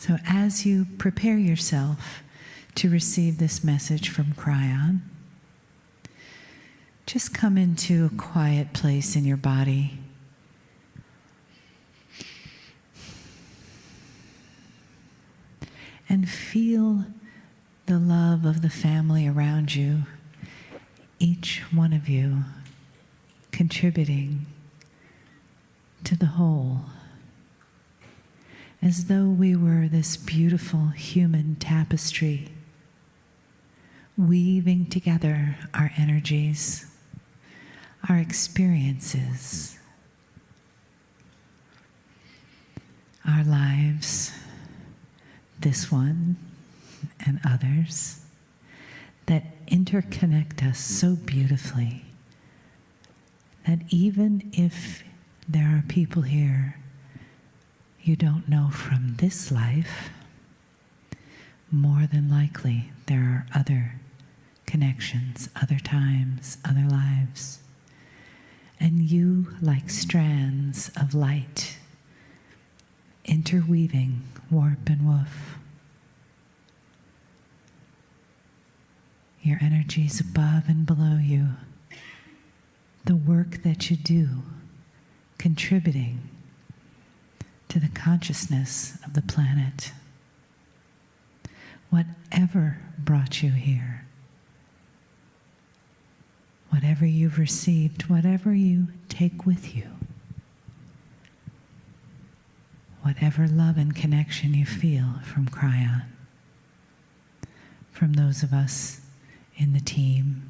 So as you prepare yourself to receive this message from Kryon, just come into a quiet place in your body. And feel the love of the family around you, each one of you contributing to the whole, as though we were this beautiful human tapestry, weaving together our energies, our experiences, our lives, this one and others, that interconnect us so beautifully that even if there are people here you don't know from this life, more than likely there are other connections, other times, other lives. And you, like strands of light, interweaving warp and woof. Your energies above and below you, the work that you do, contributing to the consciousness of the planet. Whatever brought you here, whatever you've received, whatever you take with you, whatever love and connection you feel from Kryon, from those of us in the team,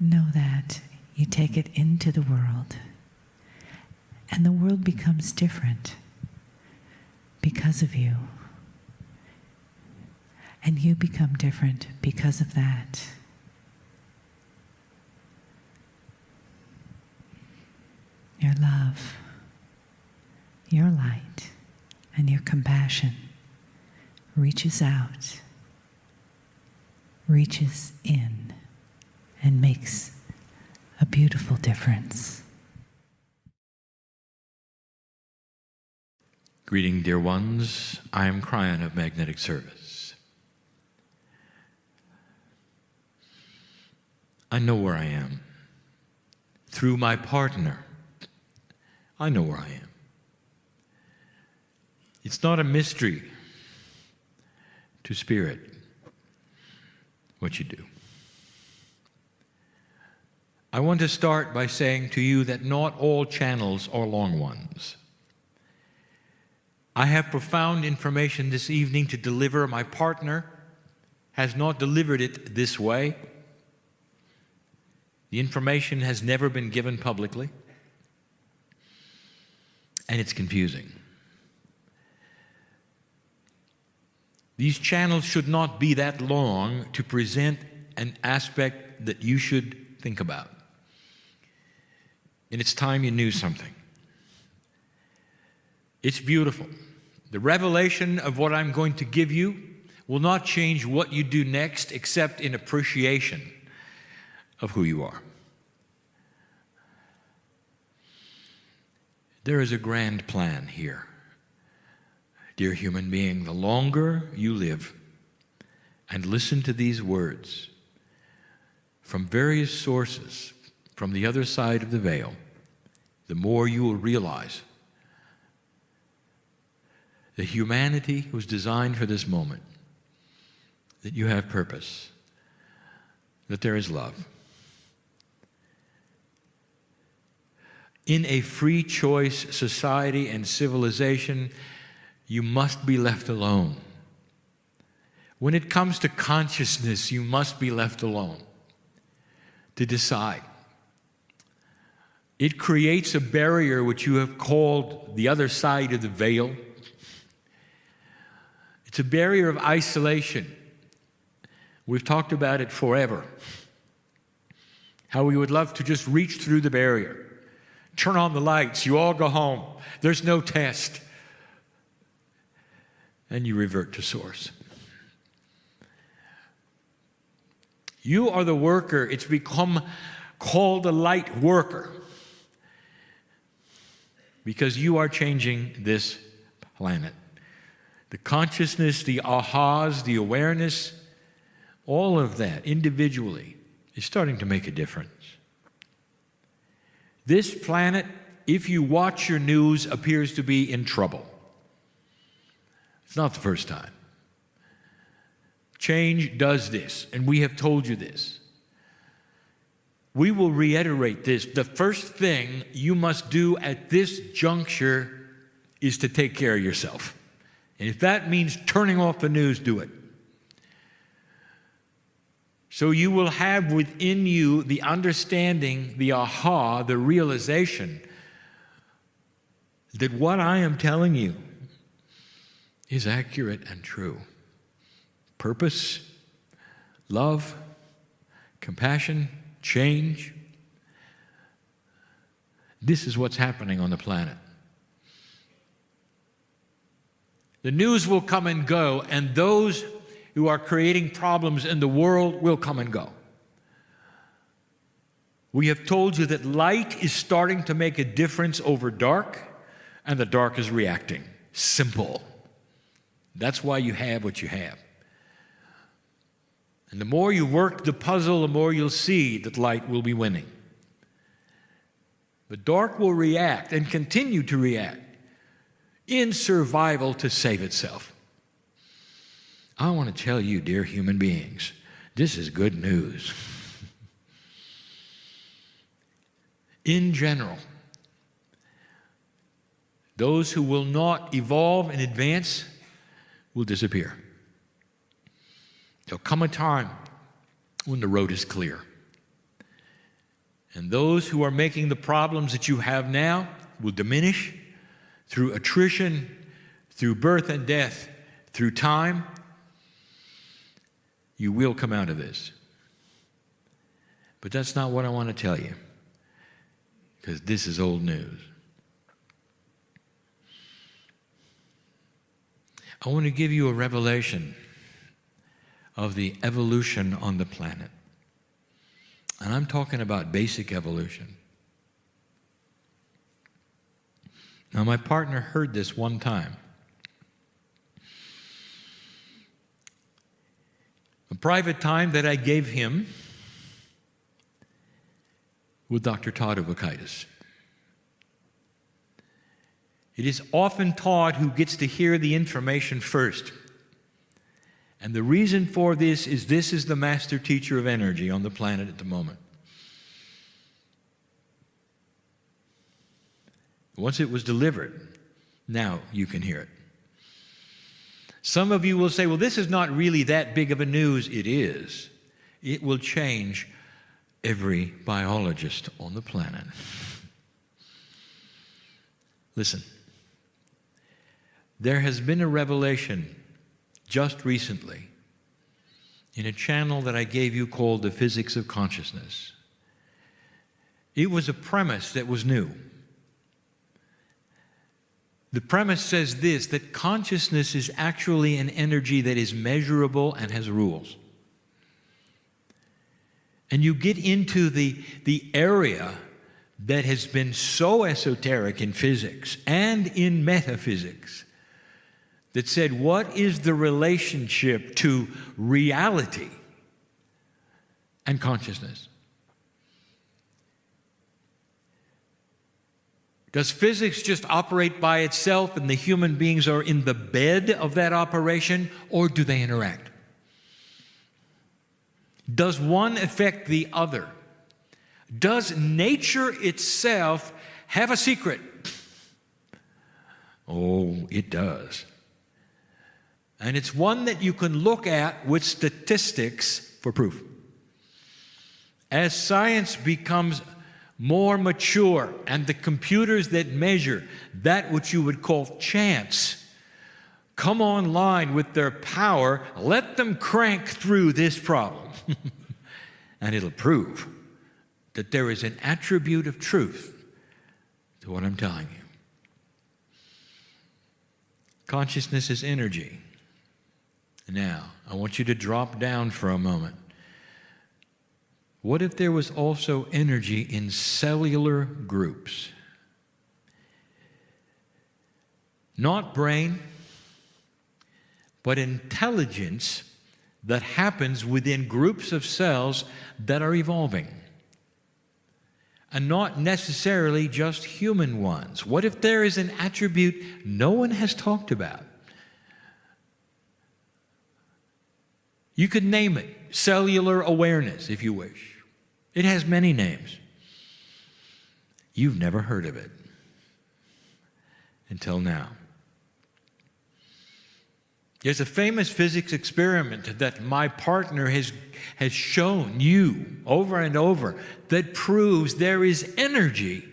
know that you take it into the world, and the world becomes different because of you. And you become different because of that. Your love, your light, and your compassion reaches out, reaches in, and makes a beautiful difference. Greeting, dear ones. I am Kryon of Magnetic Service. I know where I am. Through my partner, I know where I am. It's not a mystery to Spirit what you do. I want to start by saying to you that not all channels are long ones. I have profound information this evening to deliver. My partner has not delivered it this way. The information has never been given publicly, and it's confusing. These channels should not be that long to present an aspect that you should think about. And it's time you knew something. It's beautiful. The revelation of what I'm going to give you will not change what you do next, except in appreciation of who you are. There is a grand plan here. Dear human being, the longer you live and listen to these words from various sources from the other side of the veil, the more you will realize that humanity was designed for this moment, that you have purpose, that there is love. In a free choice society and civilization, you must be left alone. When it comes to consciousness, you must be left alone to decide. It creates a barrier which you have called the other side of the veil. It's a barrier of isolation. We've talked about it forever. How we would love to just reach through the barrier. Turn on the lights, you all go home. There's no test. And you revert to source. You are the worker. It's become called a light worker because you are changing this planet. The consciousness, the ahas, the awareness, all of that individually is starting to make a difference. This planet, if you watch your news, appears to be in trouble. It's not the first time. Change does this, and we have told you this. We will reiterate this. The first thing you must do at this juncture is to take care of yourself. And if that means turning off the news, do it. So you will have within you the understanding, the aha, the realization that what I am telling you is accurate and true. Purpose, love, compassion, change. This is what's happening on the planet. The news will come and go, and those who are creating problems in the world will come and go. We have told you that light is starting to make a difference over dark, and the dark is reacting. Simple. That's why you have what you have. And the more you work the puzzle, the more you'll see that light will be winning. The dark will react and continue to react in survival to save itself. I want to tell you, dear human beings, this is good news. In general, those who will not evolve and advance will disappear. There'll come a time when the road is clear. And those who are making the problems that you have now will diminish through attrition, through birth and death, through time. You will come out of this. But that's not what I want to tell you, because this is old news. I want to give you a revelation of the evolution on the planet. And I'm talking about basic evolution. Now, my partner heard this one time. A private time that I gave him with Dr. Todd Uvakaitis. It is often Todd who gets to hear the information first. And the reason for this is the master teacher of energy on the planet at the moment. Once it was delivered, now you can hear it. Some of you will say, well, this is not really that big of a news. It is. It will change every biologist on the planet. Listen, there has been a revelation just recently in a channel that I gave you called The Physics of Consciousness. It was a premise that was new. The premise says this, that consciousness is actually an energy that is measurable and has rules. And you get into the area that has been so esoteric in physics and in metaphysics that said, what is the relationship to reality and consciousness? Does physics just operate by itself and the human beings are in the bed of that operation, or do they interact? Does one affect the other? Does nature itself have a secret? Oh, it does. And it's one that you can look at with statistics for proof. As science becomes more mature and the computers that measure that which you would call chance come online with their power, let them crank through this problem. And it'll prove that there is an attribute of truth to what I'm telling you. Consciousness is energy. Now, I want you to drop down for a moment. What if there was also energy in cellular groups? not brain, but intelligence that happens within groups of cells that are evolving. And not necessarily just human ones. What if there is an attribute no one has talked about? You could name it cellular awareness, if you wish. It has many names. You've never heard of it until now. There's a famous physics experiment that my partner has shown you over and over that proves there is energy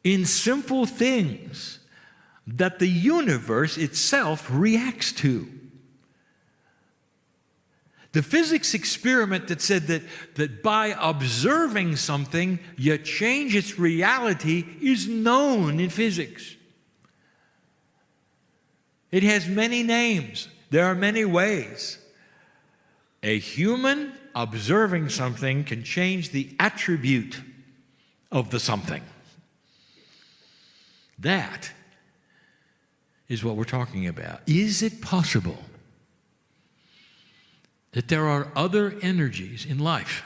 in simple things that the universe itself reacts to. The physics experiment that said that by observing something, you change its reality is known in physics. It has many names. There are many ways. A human observing something can change the attribute of the something. That is what we're talking about. Is it possible that there are other energies in life?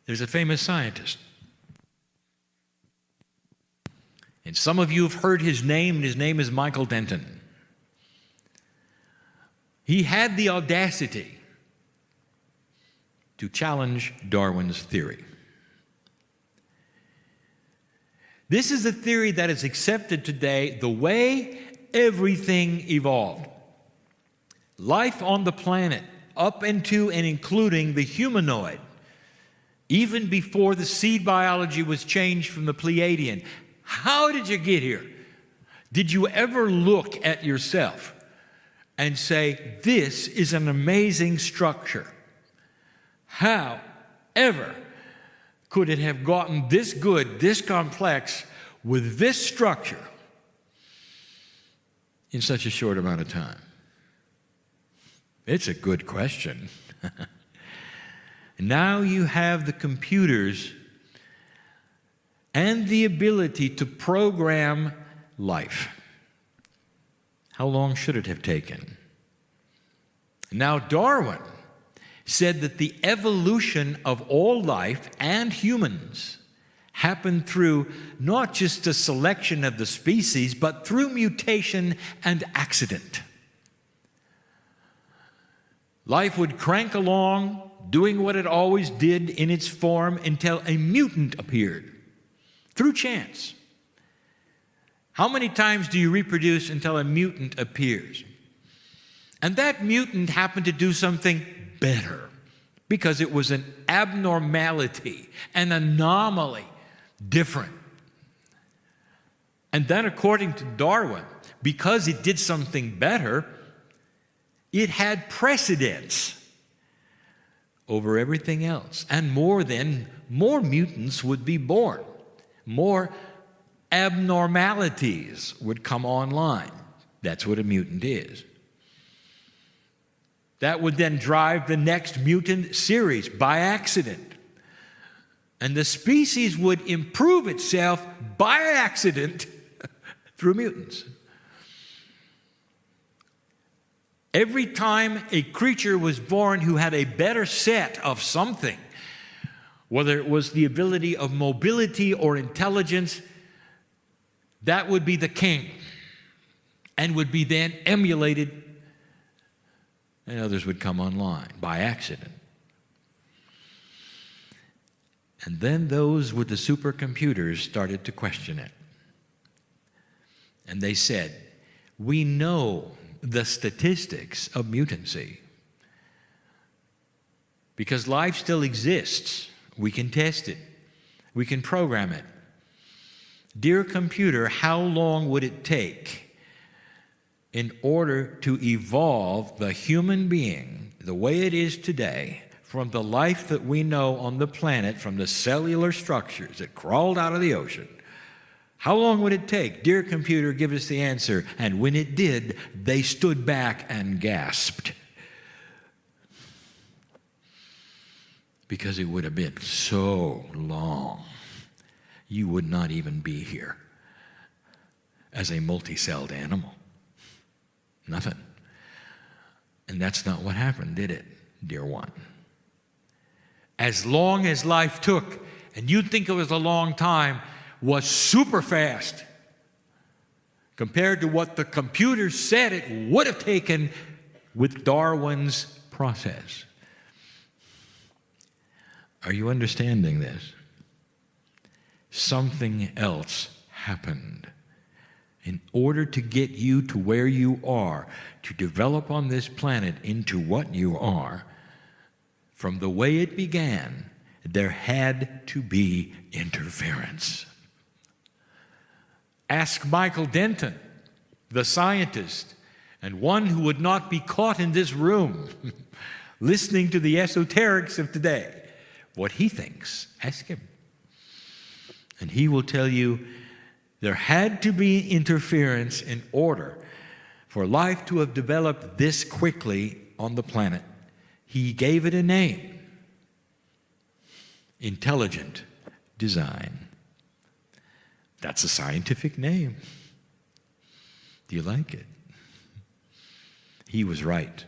There's a famous scientist. And some of you have heard his name, and his name is Michael Denton. He had the audacity to challenge Darwin's theory. This is a theory that is accepted today the way everything evolved. Life on the planet, up into and including the humanoid, even before the seed biology was changed from the Pleiadian. How did you get here? Did you ever look at yourself and say, this is an amazing structure? How ever could it have gotten this good, this complex, with this structure in such a short amount of time? It's a good question. Now you have the computers and the ability to program life. How long should it have taken? Now, Darwin said that the evolution of all life and humans happened through not just a selection of the species, but through mutation and accident. Life would crank along, doing what it always did in its form until a mutant appeared, through chance. How many times do you reproduce until a mutant appears? And that mutant happened to do something better, because it was an abnormality, an anomaly, different. And then according to Darwin, because it did something better, it had precedence over everything else. And more mutants would be born. More abnormalities would come online. That's what a mutant is. That would then drive the next mutant series by accident. And the species would improve itself by accident through mutants. Every time a creature was born who had a better set of something, whether it was the ability of mobility or intelligence, that would be the king and would be then emulated, and others would come online by accident. And then those with the supercomputers started to question it. And they said, we know the statistics of mutancy. Because life still exists. We can test it. We can program it. Dear computer, how long would it take in order to evolve the human being the way it is today from the life that we know on the planet, from the cellular structures that crawled out of the ocean? How long would it take? Dear computer, give us the answer. And when it did, they stood back and gasped. because it would have been so long, you would not even be here as a multi-celled animal. Nothing. And that's not what happened, did it, dear one? As long as life took, and you'd think it was a long time, was super fast compared to what the computer said it would have taken with Darwin's process. Are you understanding this? Something else happened. In order to get you to where you are, to develop on this planet into what you are, from the way it began, there had to be interference. Ask Michael Denton, the scientist, and one who would not be caught in this room listening to the esoterics of today, what he thinks. Ask him. And he will tell you there had to be interference in order for life to have developed this quickly on the planet. He gave it a name: intelligent design. That's a scientific name. Do you like it? He was right.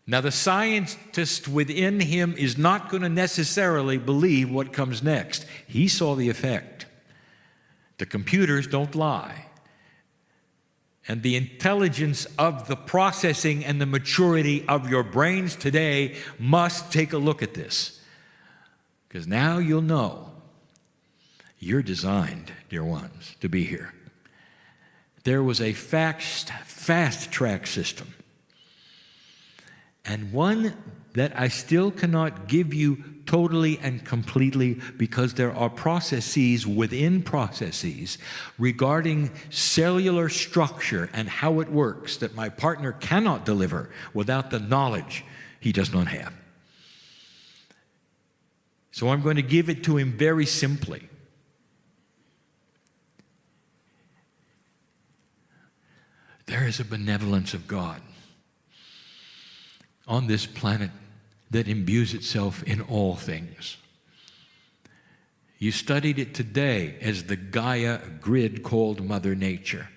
Now, the scientist within him is not going to necessarily believe what comes next. He saw the effect. The computers don't lie. And the intelligence of the processing and the maturity of your brains today must take a look at this. Because now you'll know you're designed, dear ones, to be here. There was a fast track system, and one that I still cannot give you totally and completely, because there are processes within processes regarding cellular structure and how it works that my partner cannot deliver without the knowledge he does not have. So I'm going to give it to him very simply. There is a benevolence of God on this planet that imbues itself in all things. You studied it today as the Gaia grid called Mother Nature.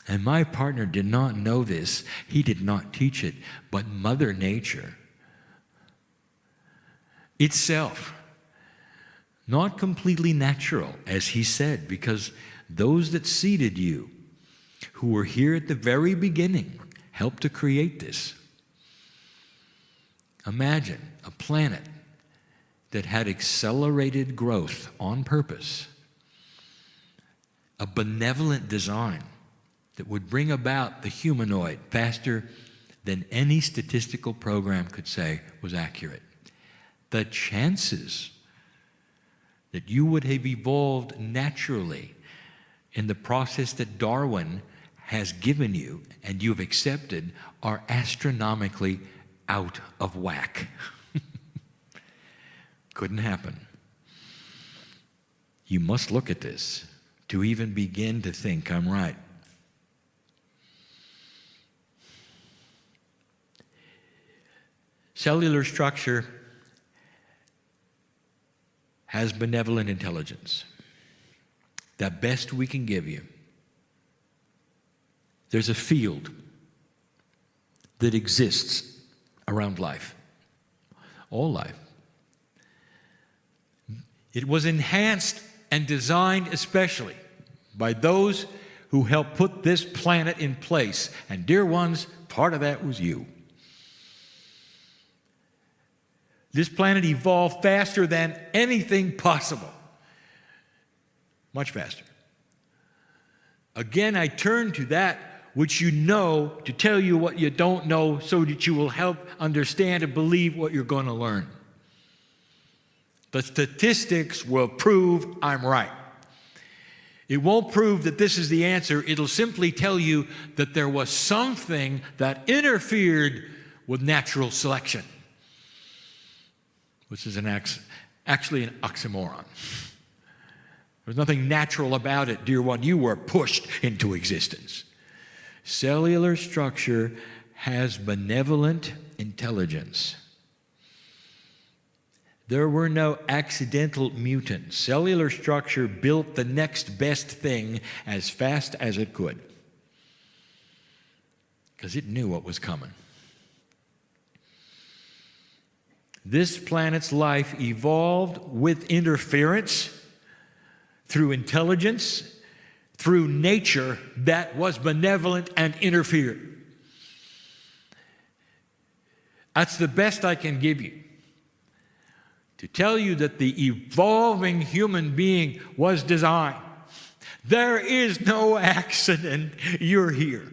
And my partner did not know this. He did not teach it. But Mother Nature itself, not completely natural, as he said, because those that seeded you, who were here at the very beginning, helped to create this. Imagine a planet that had accelerated growth on purpose, a benevolent design that would bring about the humanoid faster than any statistical program could say was accurate. The chances that you would have evolved naturally in the process that Darwin has given you and you've accepted are astronomically out of whack. Couldn't happen. You must look at this to even begin to think I'm right. Cellular structure has benevolent intelligence. The best we can give you. There's a field that exists around life, all life. It was enhanced and designed especially by those who helped put this planet in place. And dear ones, part of that was you. This planet evolved faster than anything possible. Much faster. Again, I turn to that which you know to tell you what you don't know so that you will help understand and believe what you're going to learn. The statistics will prove I'm right. It won't prove that this is the answer. It'll simply tell you that there was something that interfered with natural selection, which is actually an oxymoron. There's nothing natural about it, dear one. You were pushed into existence. Cellular structure has benevolent intelligence. There were no accidental mutants. Cellular structure built the next best thing as fast as it could, because it knew what was coming. This planet's life evolved with interference, through intelligence, through nature that was benevolent and interfered. That's the best I can give you, to tell you that the evolving human being was designed. There is no accident. You're here.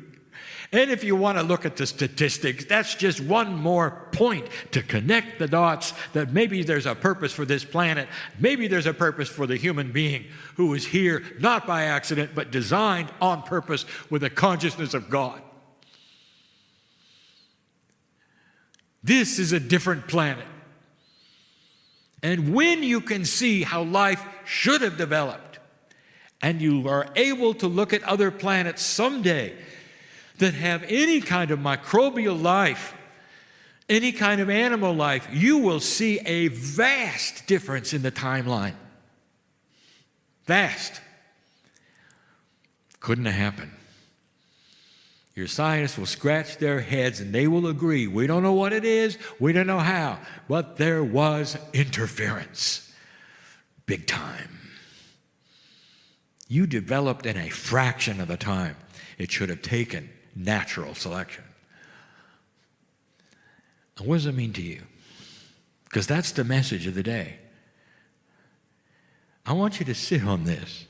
And if you want to look at the statistics, that's just one more point to connect the dots that maybe there's a purpose for this planet. Maybe there's a purpose for the human being who is here, not by accident, but designed on purpose with a consciousness of God. This is a different planet. And when you can see how life should have developed, and you are able to look at other planets someday that have any kind of microbial life, any kind of animal life, you will see a vast difference in the timeline. Vast. Couldn't have happened. Your scientists will scratch their heads and they will agree, we don't know what it is, we don't know how, but there was interference. Big time. You developed in a fraction of the time it should have taken natural selection. And what does it mean to you? Because that's the message of the day. I want you to sit on this,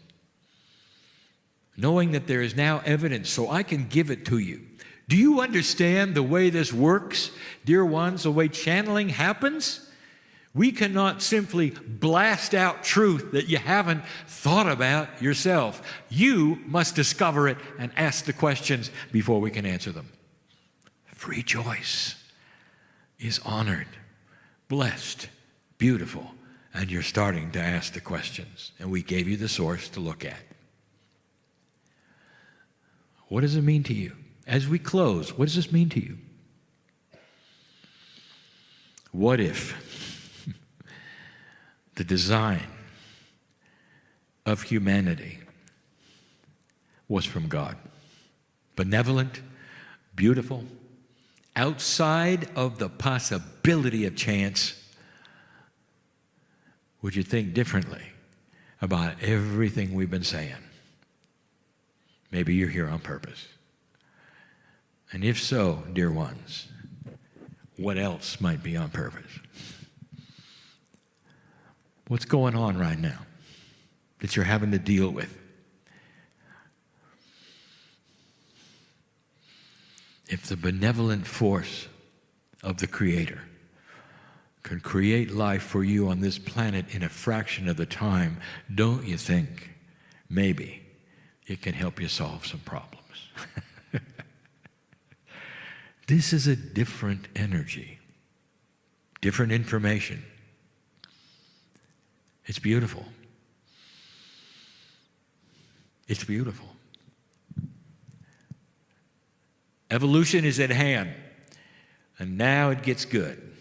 knowing that there is now evidence so I can give it to you. Do you understand the way this works, dear ones, the way channeling happens? We cannot simply blast out truth that you haven't thought about yourself. You must discover it and ask the questions before we can answer them. Free choice is honored, blessed, beautiful, and you're starting to ask the questions. And we gave you the source to look at. What does it mean to you? As we close, what does this mean to you? What if the design of humanity was from God? Benevolent, beautiful, outside of the possibility of chance. Would you think differently about everything we've been saying? Maybe you're here on purpose. And if so, dear ones, what else might be on purpose? What's going on right now that you're having to deal with? If the benevolent force of the Creator can create life for you on this planet in a fraction of the time, don't you think maybe it can help you solve some problems? This is a different energy, different information. It's beautiful. It's beautiful. Evolution is at hand, and now it gets good.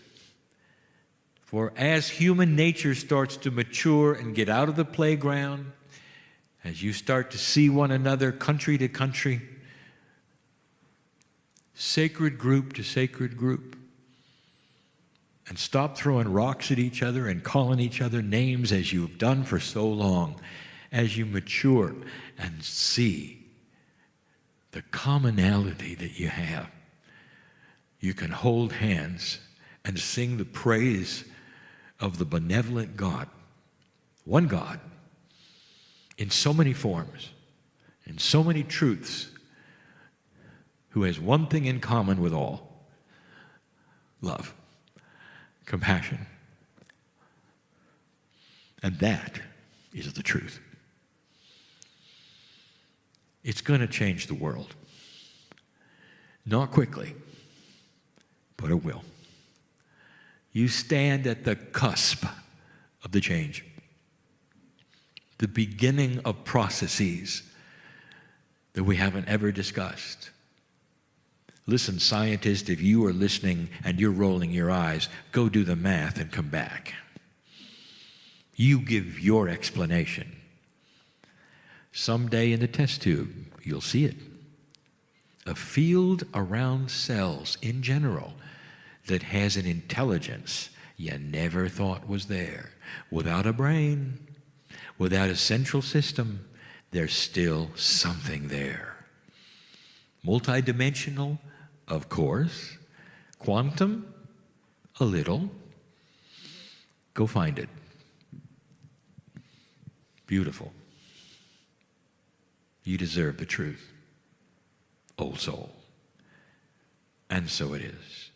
For as human nature starts to mature and get out of the playground, as you start to see one another country to country, sacred group to sacred group, and stop throwing rocks at each other and calling each other names as you've done for so long, as you mature and see the commonality that you have, you can hold hands and sing the praise of the benevolent God, one God, in so many forms, in so many truths, who has one thing in common with all: love, compassion. And that is the truth. It's going to change the world. Not quickly, but it will. You stand at the cusp of the change, the beginning of processes that we haven't ever discussed. Listen, scientists, if you are listening and you're rolling your eyes, go do the math and come back. You give your explanation. Someday in the test tube, you'll see it. A field around cells in general that has an intelligence you never thought was there. Without a brain, without a central system, there's still something there. Multidimensional, of course. Quantum, a little. Go find it. Beautiful. You deserve the truth, old soul. And so it is.